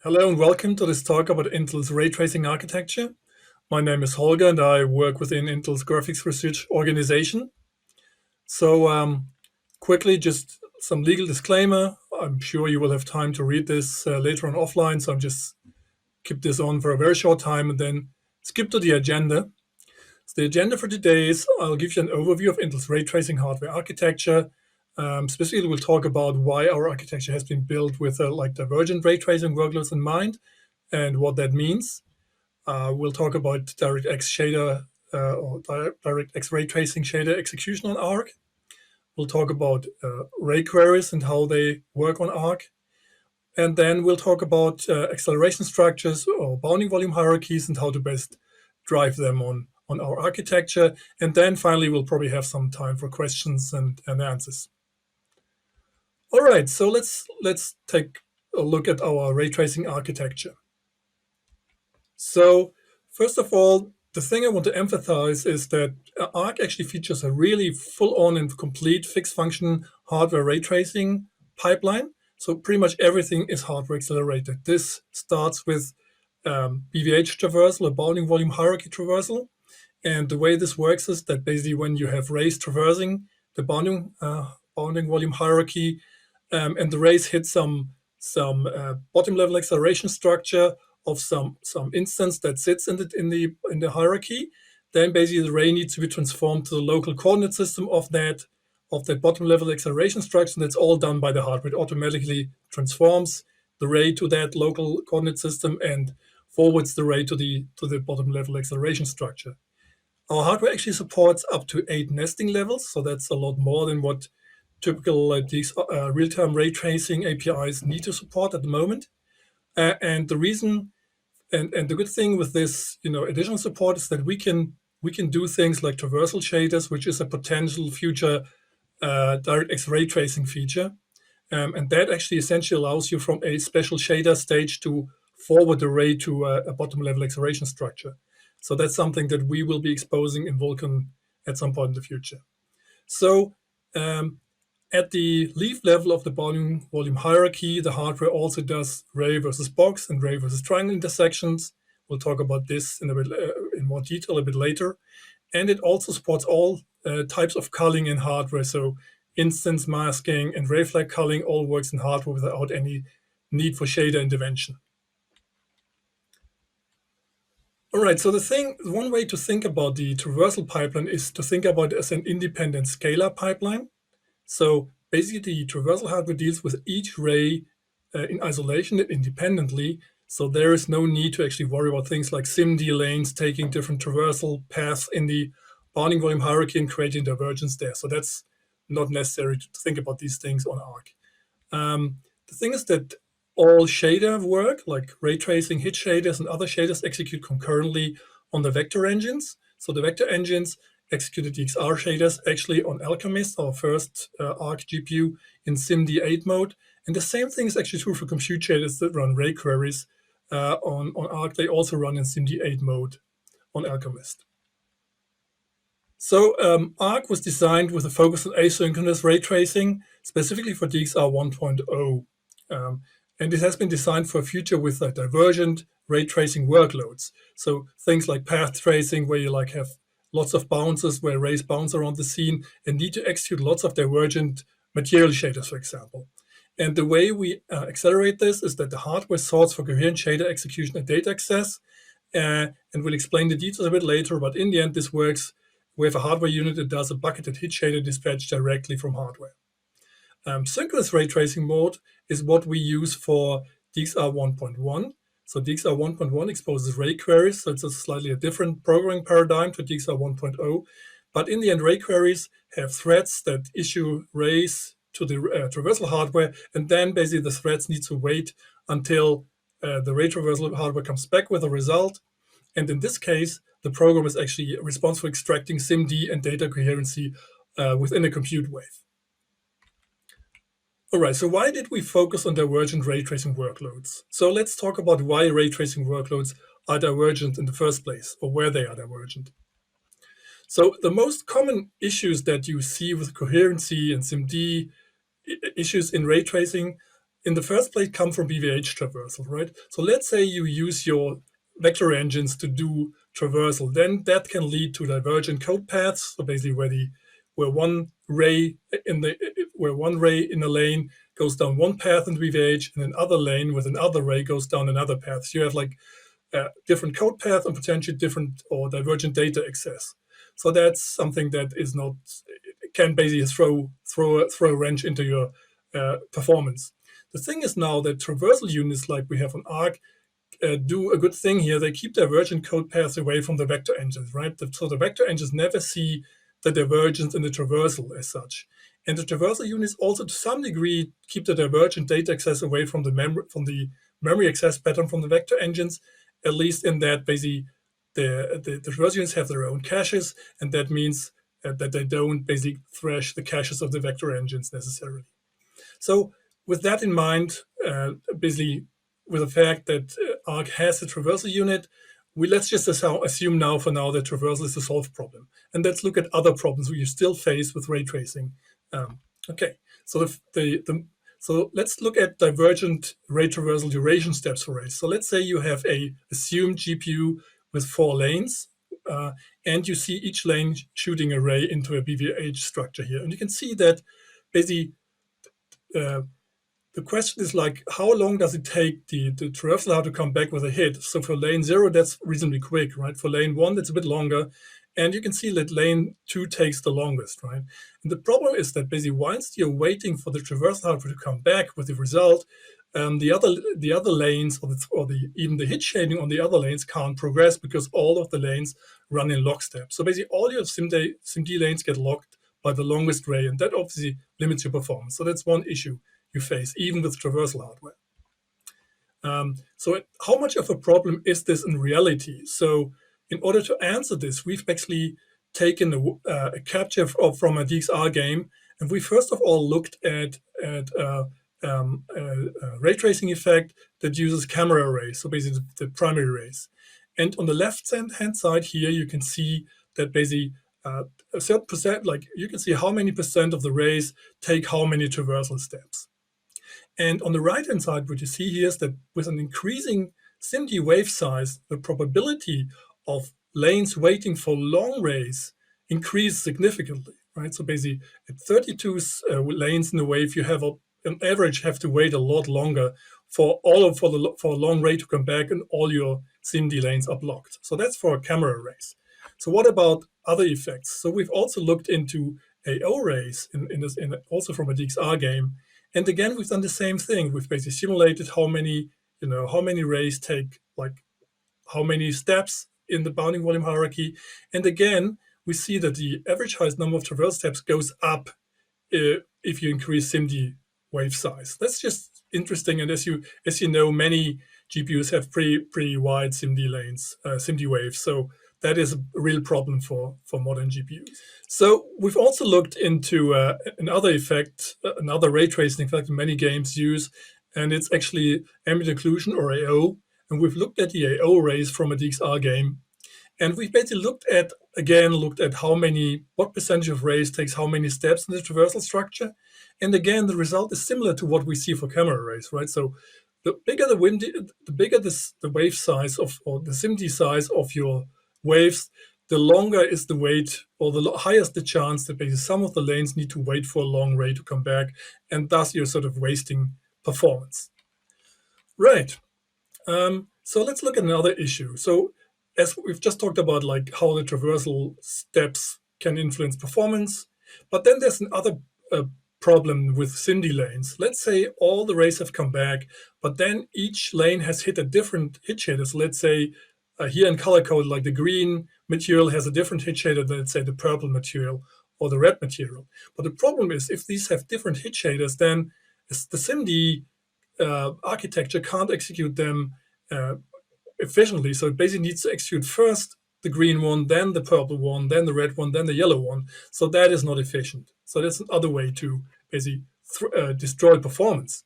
Hello and welcome to this talk about Intel's ray tracing architecture. My name is Holger and I work within Intel's graphics research organization. So quickly, just some legal disclaimer. I'm sure you will have time to read this later on offline, so I'm just keep this on for a very short time and then skip to the agenda. So the agenda for today is I'll give you an overview of Intel's ray tracing hardware architecture. Specifically, we'll talk about why our architecture has been built with divergent ray tracing workloads in mind and what that means. We'll talk about DirectX shader or DirectX ray tracing shader execution on Arc. We'll talk about ray queries and how they work on Arc. And then we'll talk about acceleration structures or bounding volume hierarchies and how to best drive them on our architecture. And then finally, we'll probably have some time for questions and answers. All right, so let's take a look at our ray tracing architecture. So first of all, the thing I want to emphasize is that Arc actually features a really full-on and complete fixed function hardware ray tracing pipeline. So pretty much everything is hardware accelerated. This starts with BVH traversal, a bounding volume hierarchy traversal. And the way this works is that basically when you have rays traversing the bounding volume hierarchy, and the rays hit some bottom level acceleration structure of some instance that sits in the hierarchy, then basically the ray needs to be transformed to the local coordinate system of that bottom level acceleration structure. And that's all done by the hardware. It automatically transforms the ray to that local coordinate system and forwards the ray to the bottom level acceleration structure. Our hardware actually supports up to 8 nesting levels, so that's a lot more than what typical these real-time ray tracing APIs need to support at the moment. And the reason and the good thing with this, additional support is that we can do things like traversal shaders, which is a potential future DirectX ray tracing feature. And that actually essentially allows you from a special shader stage to forward the ray to a bottom level acceleration structure. So that's something that we will be exposing in Vulkan at some point in the future. So at the leaf level of the bounding volume hierarchy, the hardware also does ray versus box and ray versus triangle intersections. We'll talk about this in more detail a bit later. And it also supports all types of culling in hardware. So instance masking and ray flag culling all works in hardware without any need for shader intervention. All right, so one way to think about the traversal pipeline is to think about it as an independent scalar pipeline. So basically, the traversal hardware deals with each ray in isolation and independently. So there is no need to actually worry about things like SIMD lanes taking different traversal paths in the bounding volume hierarchy and creating divergence there. So that's not necessary to think about these things on Arc. The thing is that all shader work, like ray tracing, hit shaders, and other shaders execute concurrently on the vector engines. So the vector engines executed the XR shaders actually on Alchemist, our first Arc GPU, in SIMD8 mode. And the same thing is actually true for compute shaders that run ray queries on Arc. They also run in SIMD8 mode on Alchemist. So Arc was designed with a focus on asynchronous ray tracing, specifically for DXR 1.0. And it has been designed for a future with divergent ray tracing workloads. So things like path tracing, where you have lots of bounces where rays bounce around the scene and need to execute lots of divergent material shaders, for example. And the way we accelerate this is that the hardware sorts for coherent shader execution and data access. And we'll explain the details a bit later, but in the end, this works. We have a hardware unit that does a bucketed hit shader dispatch directly from hardware. Synchronous ray tracing mode is what we use for DXR 1.1. So DXR 1.1 exposes ray queries, so it's a slightly different programming paradigm to DXR 1.0. But in the end, ray queries have threads that issue rays to the traversal hardware, and then basically the threads need to wait until the ray traversal hardware comes back with a result. And in this case, the program is actually responsible for extracting SIMD and data coherency within a compute wave. All right, so why did we focus on divergent ray tracing workloads? So let's talk about why ray tracing workloads are divergent in the first place, or where they are divergent. So the most common issues that you see with coherency and SIMD issues in ray tracing in the first place come from BVH traversal, right? So let's say you use your vector engines to do traversal, then that can lead to divergent code paths. So basically where one ray in a lane goes down one path in BVH, and another lane with another ray goes down another path. So you have like different code path and potentially different or divergent data access. So that's something that is not, can basically throw a wrench into your performance. The thing is now that traversal units like we have on Arc do a good thing here. They keep divergent code paths away from the vector engines, right? So the vector engines never see the divergence in the traversal as such. And the traversal units also to some degree keep the divergent data access away from the memory access pattern from the vector engines, at least in that basically the traversal units have their own caches, and that means that they don't basically thrash the caches of the vector engines necessarily. So with that in mind, basically with the fact that Arc has a traversal unit, let's just assume now for now that traversal is a solved problem. And let's look at other problems we still face with ray tracing. Okay, so so let's look at divergent ray traversal duration steps for rays. So let's say you have a assumed GPU with 4 lanes, and you see each lane shooting a ray into a BVH structure here. And you can see that basically the question is like, how long does it take the traversal to come back with a hit? So for lane 0, that's reasonably quick, right? For lane 1, that's a bit longer. And you can see that lane 2 takes the longest, right? And the problem is that basically whilst you're waiting for the traversal to come back with the result, the other lanes or even the hit shading on the other lanes can't progress because all of the lanes run in lockstep. So basically all your SIMD lanes get locked by the longest ray, and that obviously limits your performance. So that's one issue you face, even with traversal hardware. So how much of a problem is this in reality? So in order to answer this, we've actually taken a capture from a DXR game, and we first of all looked at a ray tracing effect that uses camera arrays, so basically the primary rays. And on the left-hand side here, you can see that basically a certain percent, like you can see how many percent of the rays take how many traversal steps. And on the right-hand side, what you see here is that with an increasing SIMD wave size, the probability of lanes waiting for long rays increase significantly, right? So basically, at 32 lanes in the wave, you have on average have to wait a lot longer for a long ray to come back, and all your SIMD lanes are blocked. So that's for camera arrays. So what about other effects? So we've also looked into AO rays also from a DXR game. And again, we've done the same thing. We've basically simulated how many rays take, like how many steps in the bounding volume hierarchy. And again, we see that the average highest number of traversal steps goes up if you increase SIMD wave size. That's just interesting. And as you know, many GPUs have pretty wide SIMD lanes, SIMD waves. So that is a real problem for modern GPUs. So we've also looked into another effect, another ray tracing effect many games use, and it's actually ambient occlusion, or AO. And we've looked at the AO rays from a DXR game. And we've basically looked at what percentage of rays takes how many steps in the traversal structure. And again, the result is similar to what we see for camera arrays, right? So the bigger the wave size or the SIMD size of your waves, the longer is the wait, or the higher the chance that basically some of the lanes need to wait for a long ray to come back, and thus you're sort of wasting performance. Right. So let's look at another issue. So as we've just talked about, like how the traversal steps can influence performance, but then there's another problem with SIMD lanes. Let's say all the rays have come back, but then each lane has hit a different hit shader. So let's say here in color code, like the green material has a different hit shader than, let's say, the purple material or the red material. But the problem is, if these have different hit shaders, then the SIMD architecture can't execute them efficiently. So it basically needs to execute first the green one, then the purple one, then the red one, then the yellow one. So that is not efficient. So that's another way to basically destroy performance.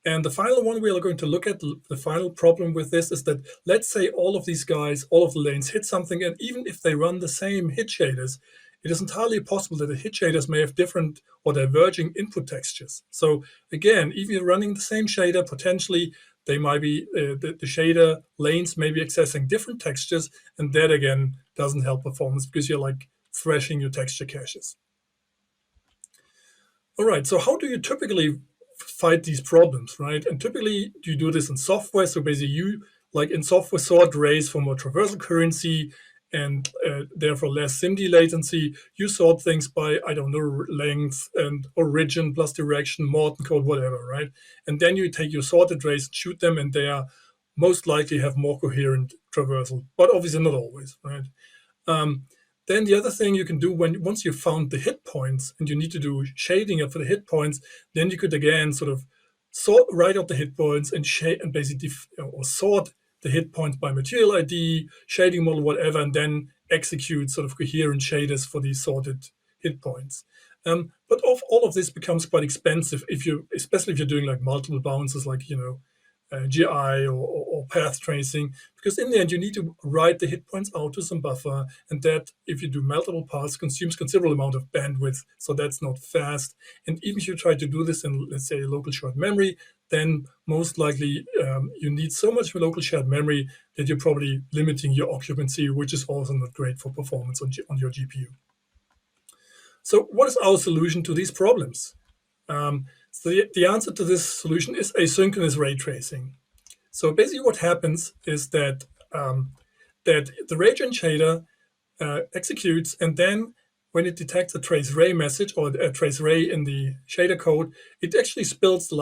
And the final one we are going to look at, the final problem with this, is that let's say all of the lanes hit something, and even if they run the same hit shaders, it is entirely possible that the hit shaders may have different or diverging input textures. So again, even if you're running the same shader, potentially they might be the shader lanes may be accessing different textures, and that again doesn't help performance because you're like thrashing your texture caches. All right, so how do you typically fight these problems, right? And typically you do this in software. So basically you, like in software, sort rays for more traversal coherency and therefore less SIMD latency. You sort things by, I don't know, length and origin plus direction, Morton code, whatever, right? And then you take your sorted rays, shoot them, and they are most likely have more coherent traversal, but obviously not always, right? Then the other thing you can do once you've found the hit points and you need to do shading for the hit points, then you could again sort of write out the hit points and basically or sort the hit points by material ID, shading model, whatever, and then execute sort of coherent shaders for these sorted hit points. But all of this becomes quite expensive especially if you're doing like multiple bounces, like GI or path tracing, because in the end you need to write the hit points out to some buffer, and that, if you do multiple paths, consumes considerable amount of bandwidth, so that's not fast. And even if you try to do this in, let's say, local shared memory, then most likely you need so much local shared memory that you're probably limiting your occupancy, which is also not great for performance on your GPU. So what is our solution to these problems? So the answer to this solution is asynchronous ray tracing. So basically what happens is that that the Raytracing shader executes, and then when it detects a trace ray message or a trace ray in the shader code, it actually spills the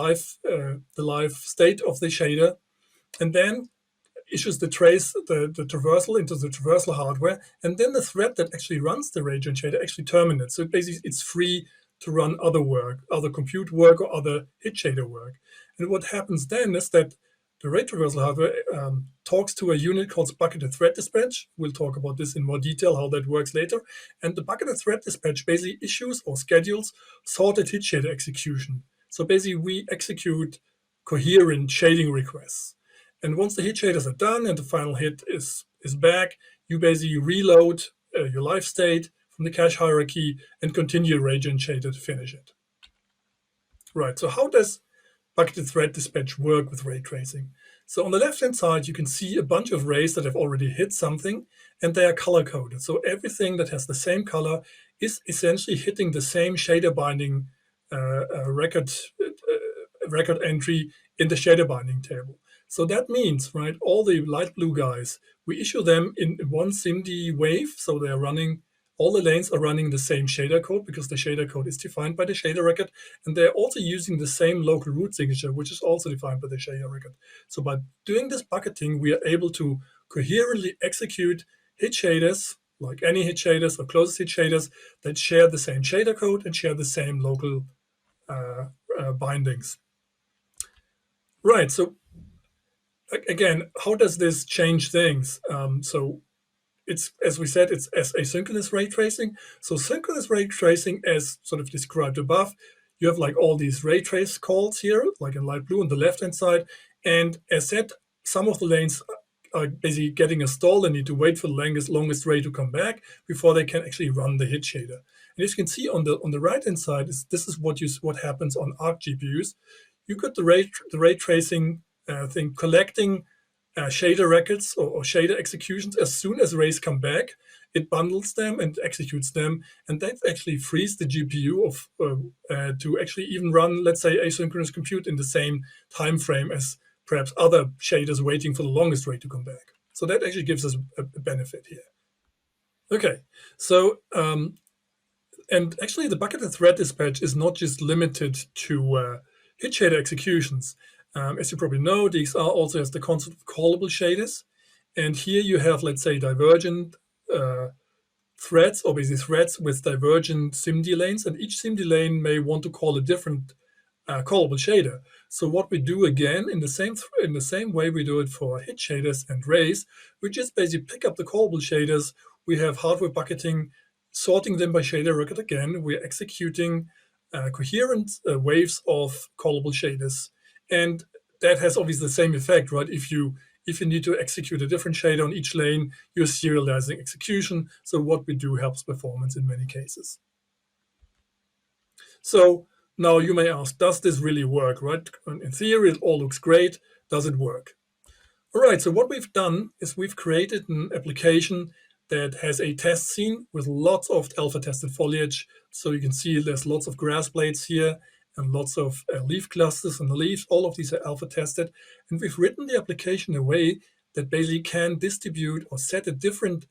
live state of the shader, and then issues the traversal into the traversal hardware, and then the thread that actually runs the Raytracing shader actually terminates. So basically it's free to run other work, other compute work, or other hit shader work. And what happens then is that the ray traversal hardware talks to a unit called bucketed thread dispatch. We'll talk about this in more detail, how that works later. And the bucketed thread dispatch basically issues or schedules sorted hit shader execution. So basically we execute coherent shading requests. And once the hit shaders are done and the final hit is back, you basically reload your live state from the cache hierarchy and continue Raytracing shader to finish it. Right, so how does bucketed thread dispatch work with ray tracing? So on the left-hand side, you can see a bunch of rays that have already hit something, and they are color-coded. So everything that has the same color is essentially hitting the same shader binding record entry in the shader binding table. So that means, right, all the light blue guys, we issue them in one SIMD wave, so they're running, all the lanes are running the same shader code because the shader code is defined by the shader record, and they're also using the same local root signature, which is also defined by the shader record. So by doing this bucketing, we are able to coherently execute hit shaders, like any hit shaders or closest hit shaders, that share the same shader code and share the same local bindings. Right, so again, how does this change things? So it's, as we said, it's as asynchronous ray tracing. So synchronous ray tracing, as sort of described above, you have like all these ray trace calls here, like in light blue on the left-hand side. And as said, some of the lanes are basically getting a stall and need to wait for the longest ray to come back before they can actually run the hit shader. And as you can see on the right-hand side, this is what happens on ARC GPUs. You got the ray tracing thing collecting shader records or shader executions. As soon as rays come back, it bundles them and executes them, and that actually frees the GPU to actually even run, let's say, asynchronous compute in the same time frame as perhaps other shaders waiting for the longest ray to come back. So that actually gives us a benefit here. Okay, so and actually the bucketed thread dispatch is not just limited to hit shader executions. As you probably know, DXR also has the concept of callable shaders. And here you have, let's say, divergent threads, or basically threads with divergent SIMD lanes. And each SIMD lane may want to call a different callable shader. So what we do again, in the same way we do it for hit shaders and rays, we just basically pick up the callable shaders. We have hardware bucketing, sorting them by shader record again. We're executing coherent waves of callable shaders. And that has obviously the same effect, right? If you If you need to execute a different shader on each lane, you're serializing execution. So what we do helps performance in many cases. So now you may ask, does this really work, right? In theory, it all looks great. Does it work? All right, so what we've done is we've created an application that has a test scene with lots of alpha-tested foliage. So you can see there's lots of grass blades here and lots of leaf clusters and the leaves. All of these are alpha-tested. And we've written the application in a way that basically can distribute or set a different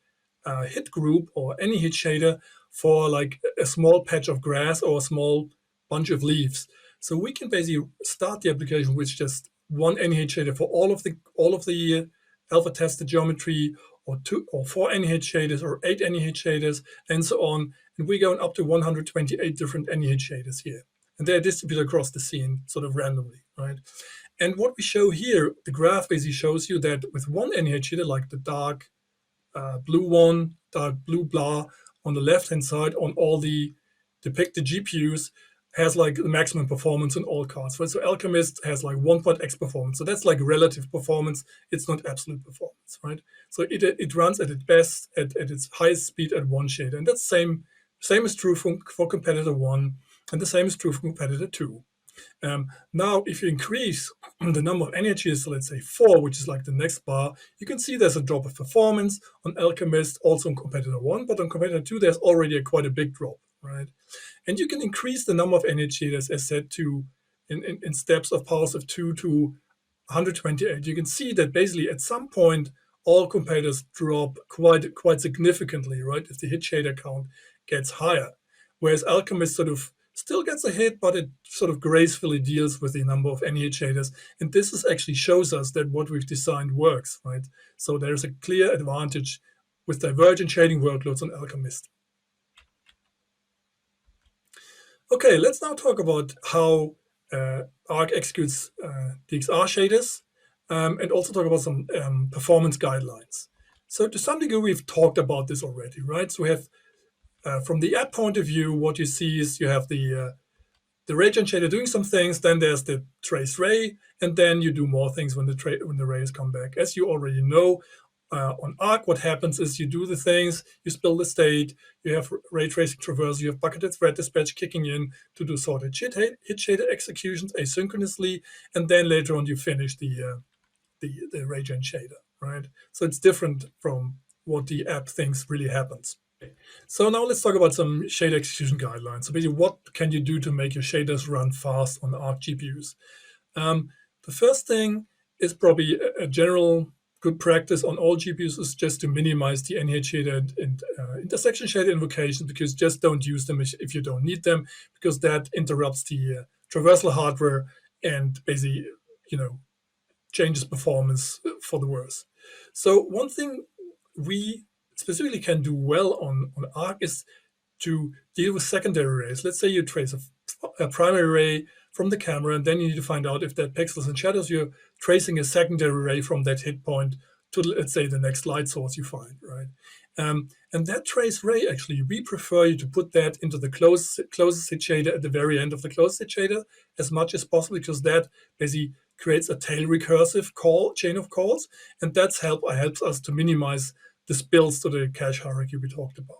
hit group or any hit shader for like a small patch of grass or a small bunch of leaves. So we can basically start the application with just one NH shader for all of the alpha tested geometry, or 2 or 4 NH shaders, or 8 NH shaders, and so on. And we're going up to 128 different NH shaders here, and they're distributed across the scene sort of randomly, right? And what we show here, the graph basically shows you that with one NH shader, like the dark blue one, dark blue blah on the left hand side on all the depicted GPUs, has like the maximum performance in all cards. So Alchemist has like 1.x performance. So that's like relative performance. It's not absolute performance, right? So it runs at its best, at its highest speed at one shader. And that's same is true for competitor 1, and the same is true for competitor 2. Now, if you increase the number of energies, so let's say 4, which is like the next bar, you can see there's a drop of performance on Alchemist, also on competitor 1, but on competitor 2, there's already quite a big drop, right? And you can increase the number of energy shaders, as said, to in steps of powers of 2 to 128. You can see that basically at some point all competitors drop quite significantly, right? If the hit shader count gets higher, whereas Alchemist sort of still gets a hit, but it sort of gracefully deals with the number of NH shaders. And this actually shows us that what we've designed works, right? So there's a clear advantage with divergent shading workloads on Alchemist. Okay, let's now talk about how Arc executes DXR shaders, and also talk about some performance guidelines. So to some degree, we've talked about this already, right? So we have, from the app point of view, what you see is you have the Raytracing shader doing some things, then there's the trace ray, and then you do more things when the rays come back. As you already know, on Arc, what happens is you do the things, you spill the state, you have ray tracing traversal, you have bucketed thread dispatch kicking in to do sorted hit shader executions asynchronously, and then later on you finish the Raytracing shader, right? So it's different from what the app thinks really happens. So now let's talk about some shader execution guidelines. So basically, what can you do to make your shaders run fast on Arc GPUs? The first thing is probably a general good practice on all GPUs is just to minimize the NH shader and intersection shader invocations, because just don't use them if you don't need them, because that interrupts the traversal hardware and basically, changes performance for the worse. So one thing we specifically can do well on Arc is to deal with secondary rays. Let's say you trace a primary ray from the camera, and then you need to find out if that pixels and shadows. You're tracing a secondary ray from that hit point to, let's say, the next light source you find, right? And that trace ray, actually, we prefer you to put that into the closest hit shader at the very end of the closest hit shader as much as possible, because that basically creates a tail recursive chain of calls, and that's helps us to minimize the spills to the cache hierarchy we talked about.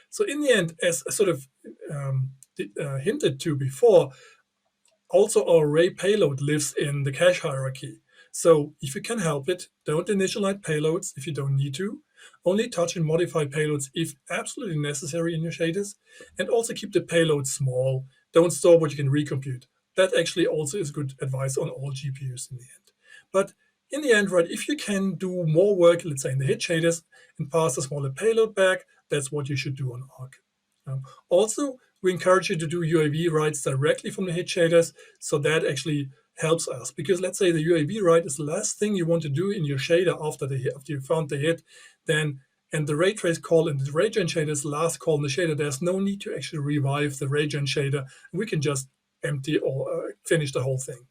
So in the end, as sort of hinted to before, also our array payload lives in the cache hierarchy. So if you can help it, don't initialize payloads if you don't need to. Only touch and modify payloads if absolutely necessary in your shaders. And also keep the payload small. Don't store what you can recompute. That actually also is good advice on all GPUs in the end. But in the end, right, if you can do more work, let's say in the hit shaders, and pass a smaller payload back, that's what you should do on Arc. Also, we encourage you to do UAV writes directly from the hit shaders, so that actually helps us. Because let's say the UAV write is the last thing you want to do in your shader after you found the hit, and the ray trace call in the Raytracing shader is the last call in the shader. There's no need to actually revive the Raytracing shader. We can just empty or finish the whole thing.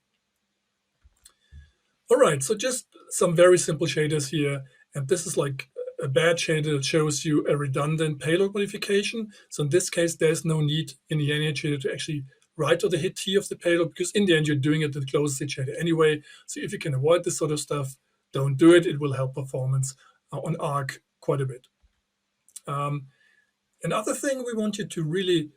All right, so just some very simple shaders here, and this is like a bad shader that shows you a redundant payload modification. So in this case, there's no need in the NH shader to actually write to the hit T of the payload, because in the end, you're doing it to the closest hit shader anyway. So if you can avoid this sort of stuff, don't do it. It will help performance on Arc quite a bit. Another thing we want you to really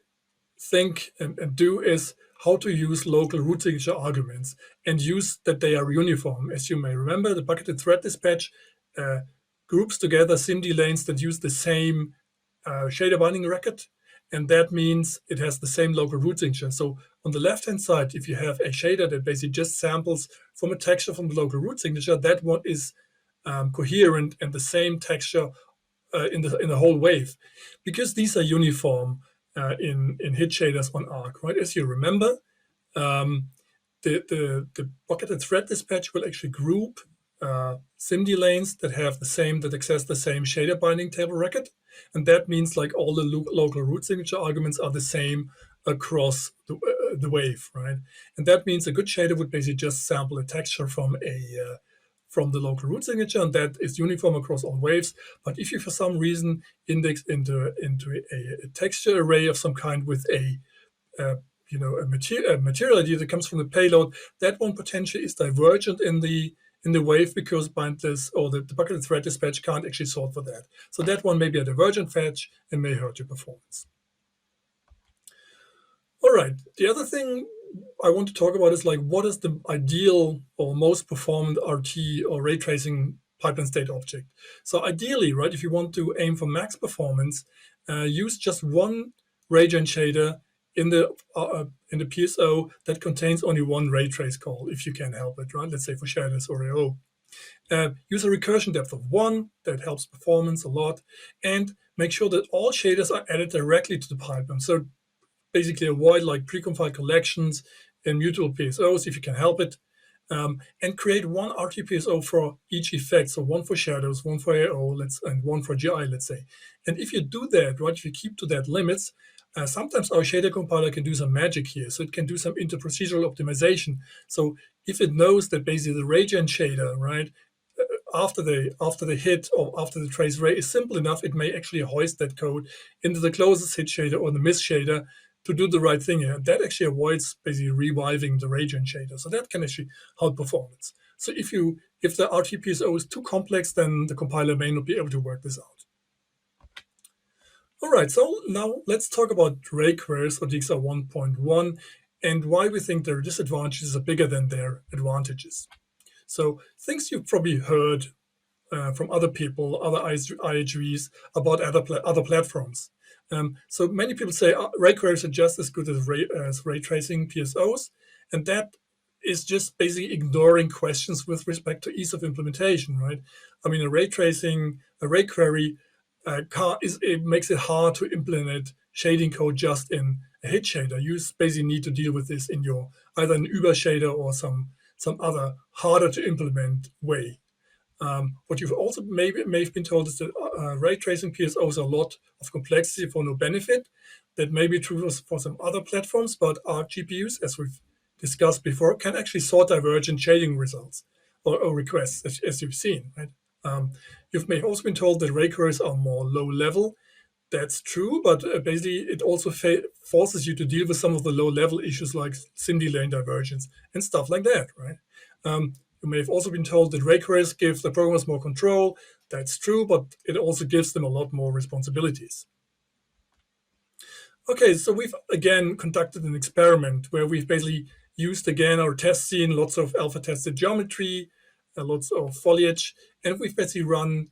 think and do is how to use local root signature arguments and use that they are uniform. As you may remember, the bucketed thread dispatch groups together SIMD lanes that use the same shader binding record, and that means it has the same local root signature. So on the left-hand side, if you have a shader that basically just samples from a texture from the local root signature, that one is coherent and the same texture in the whole wave, because these are uniform in hit shaders on Arc, right? As you remember, the bucketed thread dispatch will actually group SIMD lanes that access the same shader binding table record, and that means like all the local root signature arguments are the same across the wave, right? And that means a good shader would basically just sample a texture from the local root signature, and that is uniform across all waves. But if you, for some reason, index into a texture array of some kind with a material ID that comes from the payload, that one potentially is divergent in the wave because bindless or the bucketed thread dispatch can't actually sort for that. So that one may be a divergent fetch and may hurt your performance. All right, the other thing I want to talk about is like, what is the ideal or most performant RT or ray tracing pipeline state object? So ideally, right, if you want to aim for max performance, use just one raygen shader in the PSO that contains only one ray trace call, if you can help it, right? Let's say for shaders or AO. Use a recursion depth of 1, that helps performance a lot, and make sure that all shaders are added directly to the pipeline. So basically avoid like precompiled collections and mutable PSOs if you can help it, and create one RT-PSO for each effect. So one for shadows, one for AO, and one for GI, let's say. And if you do that, right, if you keep to that limits, sometimes our shader compiler can do some magic here. So it can do some interprocedural optimization. So if it knows that basically the raygen shader, right, after the hit or after the trace ray is simple enough, it may actually hoist that code into the closest hit shader or the miss shader to do the right thing here. That actually avoids basically reviving the raygen shader. So that can actually help performance. So if the RT-PSO is too complex, then the compiler may not be able to work this out. All right, so now let's talk about ray queries or DXR 1.1 and why we think their disadvantages are bigger than their advantages. So things you've probably heard from other people, other IHVs about other platforms. So many people say ray queries are just as good as ray tracing PSOs, and that is just basically ignoring questions with respect to ease of implementation, right? I mean, a ray query it makes it hard to implement shading code just in a hit shader. You basically need to deal with this in your either an Uber shader or some other harder to implement way. What you've also may have been told is that ray tracing PSOs are a lot of complexity for no benefit. That may be true for some other platforms, but our GPUs, as we've discussed before, can actually sort divergent shading results or requests, as you've seen, right? You may have also been told that ray queries are more low level. That's true, but basically it also forces you to deal with some of the low level issues like SIMD lane divergence and stuff like that, right? You may have also been told that ray queries give the programmers more control. That's true, but it also gives them a lot more responsibilities. Okay, so we've again conducted an experiment where we've basically used again our test scene, lots of alpha tested geometry, lots of foliage, and we've basically run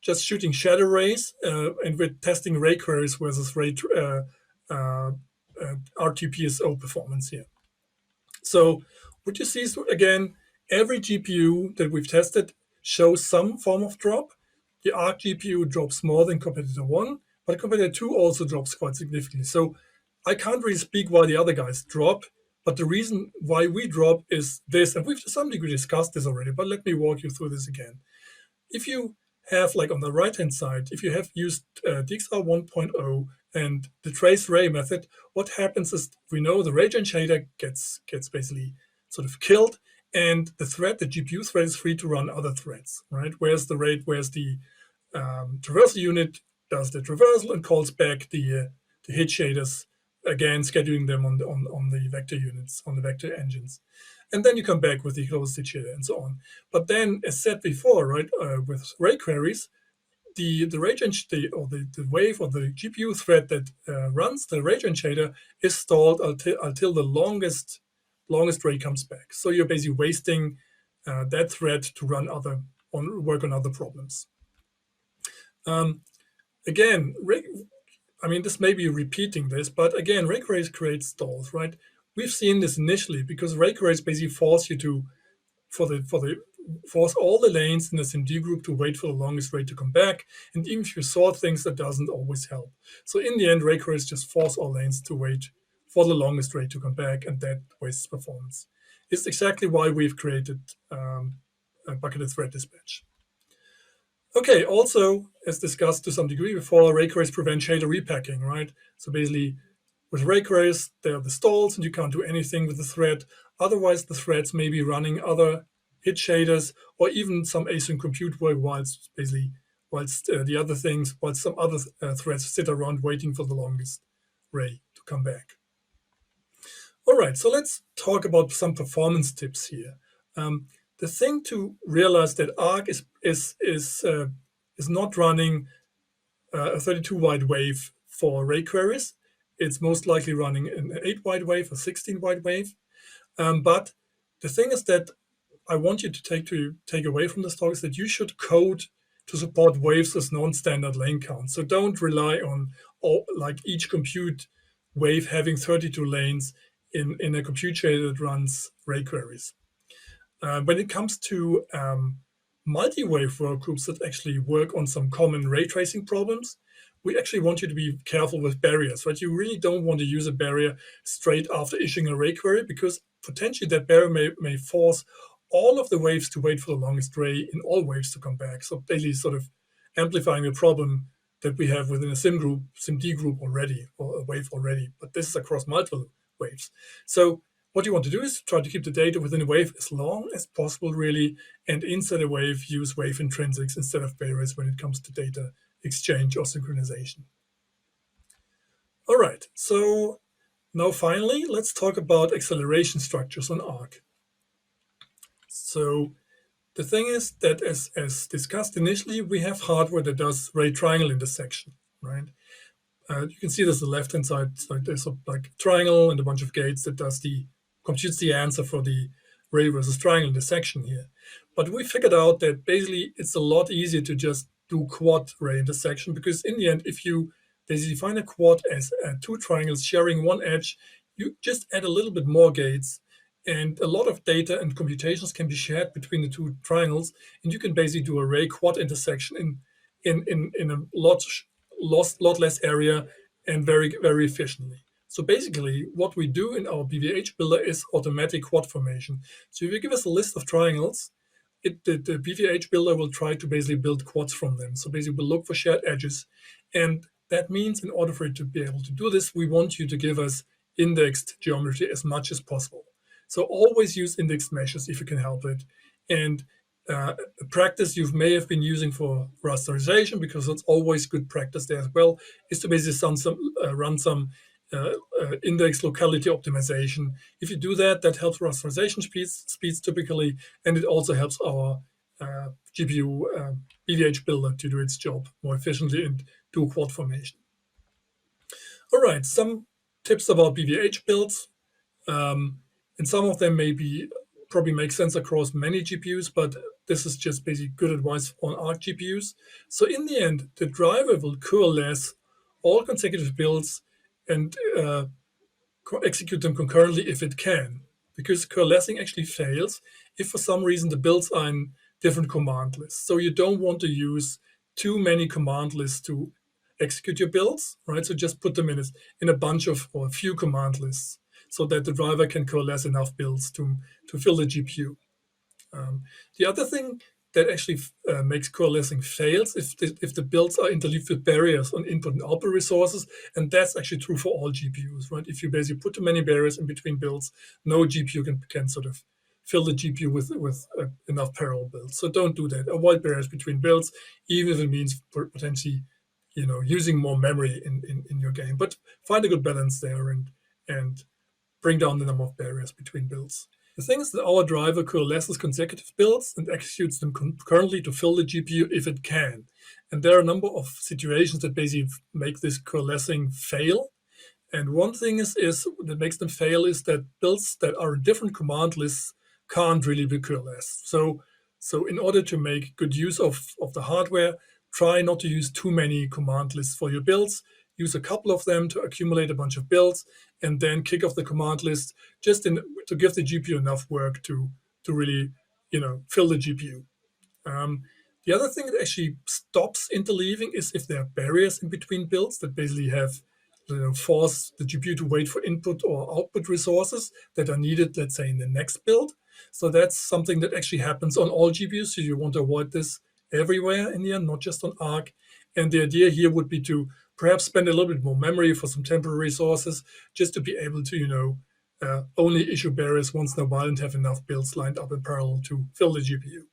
just shooting shadow rays, and we're testing ray queries versus RT-PSO performance here. So what you see is, again, every GPU that we've tested shows some form of drop. The Arc GPU drops more than competitor 1, but competitor 2 also drops quite significantly. So I can't really speak why the other guys drop, but the reason why we drop is this, and we've to some degree discussed this already, but let me walk you through this again. If you have, like on the right-hand side, if you have used DXR 1.0 and the trace ray method, what happens is we know the raygen shader gets basically sort of killed, and the GPU thread is free to run other threads, right? Where's the traversal unit does the traversal and calls back the hit shaders, again scheduling them on the vector units, on the vector engines. and then you come back with the closest shader and so on. But then, as said before, right, with ray queries, the Raytracing the wave or the GPU thread that runs the Raytracing shader is stalled until the longest ray comes back. So you're basically wasting that thread to run work on other problems. Again, this may be repeating this, but again, ray queries create stalls, right? We've seen this initially because ray queries basically force you to force all the lanes in the SIMD group to wait for the longest ray to come back. And even if you sort things, that doesn't always help. So in the end, ray queries just force all lanes to wait for the longest ray to come back, and that wastes performance. It's exactly why we've created a bucketed thread dispatch. Okay, also, as discussed to some degree before, ray queries prevent shader repacking, right? So basically, with ray queries, there are the stalls, and you can't do anything with the thread. Otherwise, the threads may be running other hit shaders or even some async compute work whilst the other things, while some other threads sit around waiting for the longest ray to come back. All right, so let's talk about some performance tips here. The thing to realize that Arc is not running a 32 wide wave for ray queries. It's most likely running an 8 wide wave or 16 wide wave. But the thing is that I want you to take away from this talk is that you should code to support waves with non-standard lane count. So don't rely on each compute wave having 32 lanes in a compute shader that runs ray queries. When it comes to multi-wave workgroups that actually work on some common ray tracing problems, we actually want you to be careful with barriers, right? You really don't want to use a barrier straight after issuing a ray query because potentially that barrier may force all of the waves to wait for the longest ray in all waves to come back. So basically sort of amplifying a problem that we have within a SIMD group already, or a wave already, but this is across multiple waves. So what you want to do is try to keep the data within a wave as long as possible, really, and inside a wave, use wave intrinsics instead of barriers when it comes to data exchange or synchronization. All right, so now finally, let's talk about acceleration structures on Arc. So the thing is that as discussed initially, we have hardware that does ray triangle intersection, right? You can see this on the left-hand side. So there's a triangle and a bunch of gates that computes the answer for the ray versus triangle intersection here. But we figured out that basically it's a lot easier to just do quad ray intersection because in the end, if you basically define a quad as two triangles sharing one edge, you just add a little bit more gates, and a lot of data and computations can be shared between the two triangles, and you can basically do a ray quad intersection in a lot less area and very, very efficiently. So basically, what we do in our BVH builder is automatic quad formation. So if you give us a list of triangles, the BVH builder will try to basically build quads from them. So basically, we'll look for shared edges. And that means in order for it to be able to do this, we want you to give us indexed geometry as much as possible. So always use indexed meshes if you can help it. And a practice you may have been using for rasterization, because it's always good practice there as well, is to basically run some index locality optimization. If you do that, that helps rasterization speeds typically, and it also helps our GPU BVH builder to do its job more efficiently and do quad formation. All right, some tips about BVH builds. And some of them probably make sense across many GPUs, but this is just basically good advice on Arc GPUs. So in the end, the driver will coalesce all consecutive builds and execute them concurrently if it can, because coalescing actually fails if for some reason the builds are in different command lists. So you don't want to use too many command lists to execute your builds, right? So just put them in a bunch of or a few command lists, so that the driver can coalesce enough builds to fill the GPU. The other thing that actually makes coalescing fails if the builds are interleaved with barriers on input and output resources, and that's actually true for all GPUs, right? If you basically put too many barriers in between builds, no GPU can sort of fill the GPU with enough parallel builds. So don't do that. Avoid barriers between builds, even if it means potentially, using more memory in your game. But find a good balance there and bring down the number of barriers between builds. The thing is that our driver coalesces consecutive builds and executes them concurrently to fill the GPU if it can. And there are a number of situations that basically make this coalescing fail. And one thing is that makes them fail is that builds that are in different command lists can't really be coalesced. So in order to make good use of the hardware, try not to use too many command lists for your builds. Use a couple of them to accumulate a bunch of builds, and then kick off the command list to give the GPU enough work to really fill the GPU. Um, the other thing that actually stops interleaving is if there are barriers in between builds that basically have force the GPU to wait for input or output resources that are needed, let's say, in the next build. So that's something that actually happens on all GPUs. So you want to avoid this everywhere in the end, not just on Arc. And the idea here would be to perhaps spend a little bit more memory for some temporary resources, just to be able to, only issue barriers once in a while and have enough builds lined up in parallel to fill the GPU.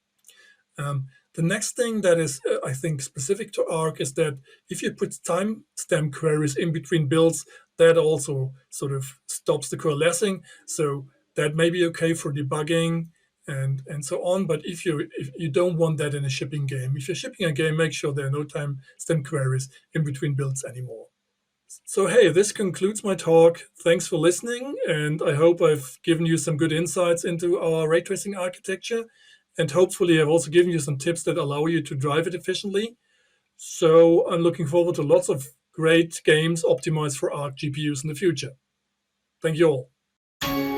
The next thing that is, I think, specific to Arc is that if you put timestamp queries in between builds, that also sort of stops the coalescing. So that may be okay for debugging and so on. But if you don't want that in a shipping game, if you're shipping a game, make sure there are no timestamp queries in between builds anymore. So, hey, this concludes my talk. Thanks for listening, and I hope I've given you some good insights into our ray tracing architecture, and hopefully I've also given you some tips that allow you to drive it efficiently. So I'm looking forward to lots of great games optimized for Arc GPUs in the future. Thank you all.